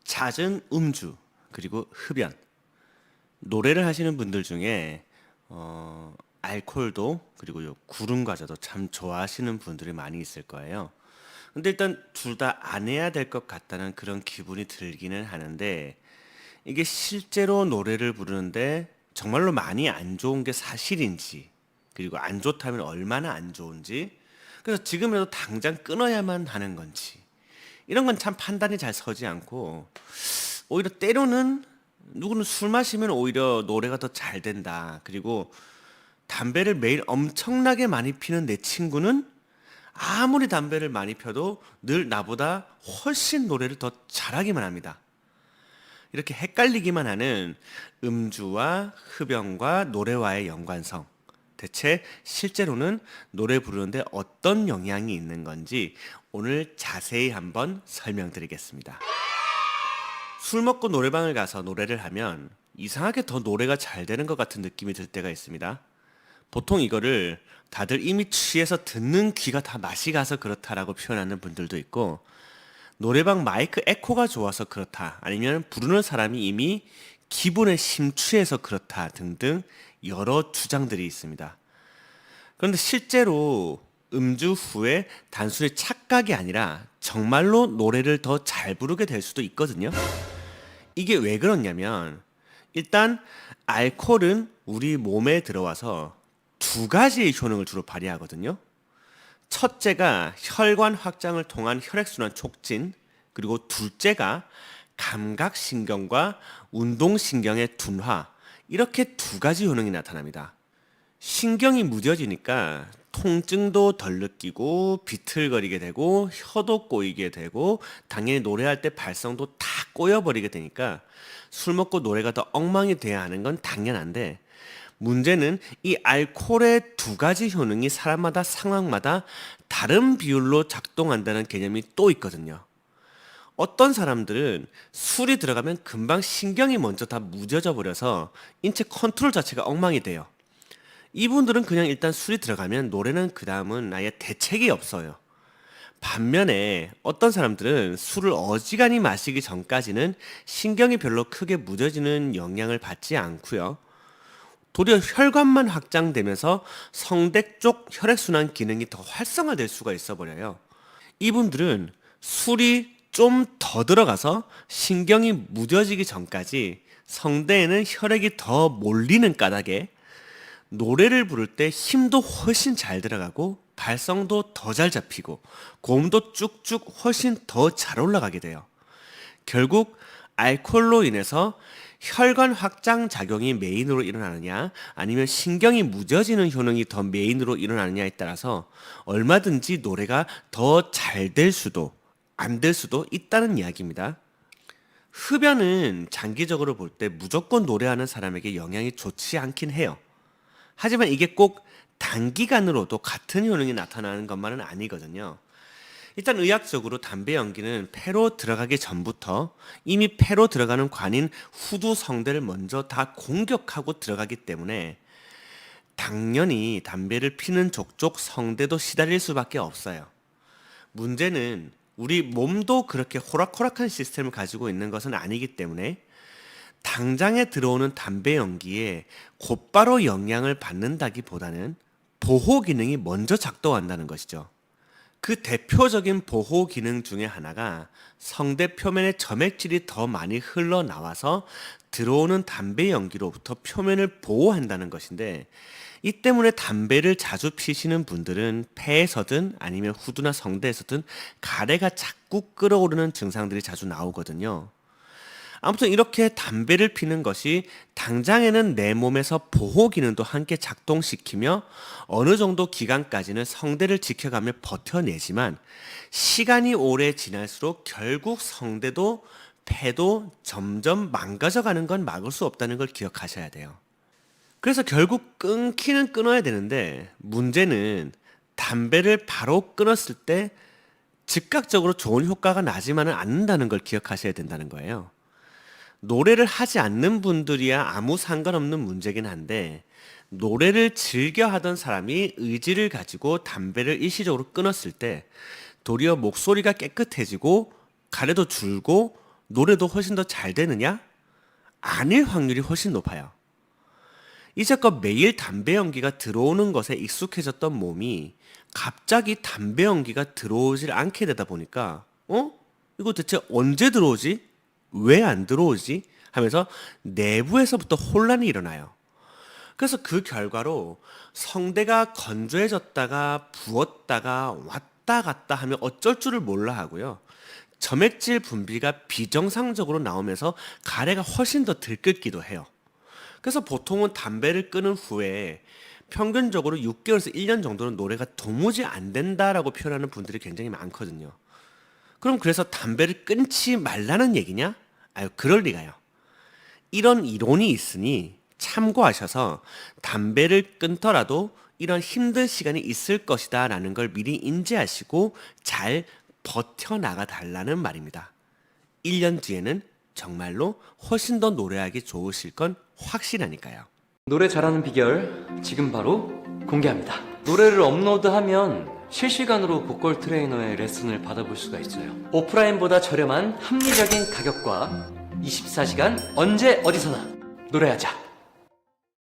잦은 음주 그리고 흡연. 노래를 하시는 분들 중에 알코올도 그리고 요 구름 과자도 참 좋아하시는 분들이 많이 있을 거예요. 근데 일단 둘 다 안 해야 될 것 같다는 그런 기분이 들기는 하는데, 이게 실제로 노래를 부르는데 정말로 많이 안 좋은 게 사실인지, 그리고 안 좋다면 얼마나 안 좋은지, 그래서 지금이라도 당장 끊어야만 하는 건지, 이런 건 참 판단이 잘 서지 않고, 오히려 때로는 누구는 술 마시면 오히려 노래가 더 잘 된다. 그리고 담배를 매일 엄청나게 많이 피는 내 친구는 아무리 담배를 많이 펴도 늘 나보다 훨씬 노래를 더 잘하기만 합니다. 이렇게 헷갈리기만 하는 음주와 흡연과 노래와의 연관성. 대체 실제로는 노래 부르는데 어떤 영향이 있는 건지 오늘 자세히 한번 설명드리겠습니다. 술 먹고 노래방을 가서 노래를 하면 이상하게 더 노래가 잘 되는 것 같은 느낌이 들 때가 있습니다. 보통 이거를 다들 이미 취해서 듣는 귀가 다 맛이 가서 그렇다라고 표현하는 분들도 있고, 노래방 마이크 에코가 좋아서 그렇다, 아니면 부르는 사람이 이미 기분에 심취해서 그렇다 등등 여러 주장들이 있습니다. 그런데 실제로 음주 후에 단순히 착각이 아니라 정말로 노래를 더 잘 부르게 될 수도 있거든요. 이게 왜 그렇냐면, 일단 알코올은 우리 몸에 들어와서 두 가지의 효능을 주로 발휘하거든요. 첫째가 혈관 확장을 통한 혈액순환 촉진, 그리고 둘째가 감각신경과 운동신경의 둔화, 이렇게 두 가지 효능이 나타납니다. 신경이 무뎌지니까 통증도 덜 느끼고 비틀거리게 되고 혀도 꼬이게 되고, 당연히 노래할 때 발성도 다 꼬여버리게 되니까 술 먹고 노래가 더 엉망이 돼야 하는 건 당연한데, 문제는 이 알코올의 두 가지 효능이 사람마다 상황마다 다른 비율로 작동한다는 개념이 또 있거든요. 어떤 사람들은 술이 들어가면 금방 신경이 먼저 다 무뎌져 버려서 인체 컨트롤 자체가 엉망이 돼요. 이분들은 그냥 일단 술이 들어가면 노래는 그 다음은 아예 대책이 없어요. 반면에 어떤 사람들은 술을 어지간히 마시기 전까지는 신경이 별로 크게 무뎌지는 영향을 받지 않고요. 도리어 혈관만 확장되면서 성대 쪽 혈액순환 기능이 더 활성화될 수가 있어 버려요. 이분들은 술이 좀 더 들어가서 신경이 무뎌지기 전까지 성대에는 혈액이 더 몰리는 까닭에 노래를 부를 때 힘도 훨씬 잘 들어가고 발성도 더 잘 잡히고 고음도 쭉쭉 훨씬 더 잘 올라가게 돼요. 결국 알코올로 인해서 혈관 확장 작용이 메인으로 일어나느냐, 아니면 신경이 무뎌지는 효능이 더 메인으로 일어나느냐에 따라서 얼마든지 노래가 더 잘 될 수도 안 될 수도 있다는 이야기입니다. 흡연은 장기적으로 볼 때 무조건 노래하는 사람에게 영향이 좋지 않긴 해요. 하지만 이게 꼭 단기간으로도 같은 효능이 나타나는 것만은 아니거든요. 일단 의학적으로 담배 연기는 폐로 들어가기 전부터 이미 폐로 들어가는 관인 후두 성대를 먼저 다 공격하고 들어가기 때문에 당연히 담배를 피는 족족 성대도 시달릴 수밖에 없어요. 문제는 우리 몸도 그렇게 호락호락한 시스템을 가지고 있는 것은 아니기 때문에 당장에 들어오는 담배 연기에 곧바로 영향을 받는다기보다는 보호 기능이 먼저 작동한다는 것이죠. 그 대표적인 보호 기능 중에 하나가 성대 표면의 점액질이 더 많이 흘러나와서 들어오는 담배 연기로부터 표면을 보호한다는 것인데, 이 때문에 담배를 자주 피시는 분들은 폐에서든 아니면 후두나 성대에서든 가래가 자꾸 끓어오르는 증상들이 자주 나오거든요. 아무튼 이렇게 담배를 피는 것이 당장에는 내 몸에서 보호 기능도 함께 작동시키며 어느 정도 기간까지는 성대를 지켜가며 버텨내지만, 시간이 오래 지날수록 결국 성대도 폐도 점점 망가져가는 건 막을 수 없다는 걸 기억하셔야 돼요. 그래서 결국 끊기는 끊어야 되는데, 문제는 담배를 바로 끊었을 때 즉각적으로 좋은 효과가 나지만은 않는다는 걸 기억하셔야 된다는 거예요. 노래를 하지 않는 분들이야 아무 상관없는 문제긴 한데, 노래를 즐겨 하던 사람이 의지를 가지고 담배를 일시적으로 끊었을 때 도리어 목소리가 깨끗해지고 가래도 줄고 노래도 훨씬 더 잘 되느냐? 아닐 확률이 훨씬 높아요. 이제껏 매일 담배 연기가 들어오는 것에 익숙해졌던 몸이 갑자기 담배 연기가 들어오질 않게 되다 보니까 이거 대체 언제 들어오지? 왜 안 들어오지? 하면서 내부에서부터 혼란이 일어나요. 그래서 그 결과로 성대가 건조해졌다가 부었다가 왔다 갔다 하면 어쩔 줄을 몰라 하고요. 점액질 분비가 비정상적으로 나오면서 가래가 훨씬 더 들끓기도 해요. 그래서 보통은 담배를 끊은 후에 평균적으로 6개월에서 1년 정도는 노래가 도무지 안 된다라고 표현하는 분들이 굉장히 많거든요. 그럼 그래서 담배를 끊지 말라는 얘기냐? 아유, 그럴 리가요. 이런 이론이 있으니 참고하셔서 담배를 끊더라도 이런 힘든 시간이 있을 것이다 라는 걸 미리 인지하시고 잘 버텨나가 달라는 말입니다. 1년 뒤에는 정말로 훨씬 더 노래하기 좋으실 건 확실하니까요. 노래 잘하는 비결 지금 바로 공개합니다. 노래를 업로드하면 실시간으로 보컬 트레이너의 레슨을 받아볼 수가 있어요. 오프라인보다 저렴한 합리적인 가격과 24시간 언제 어디서나 노래하자.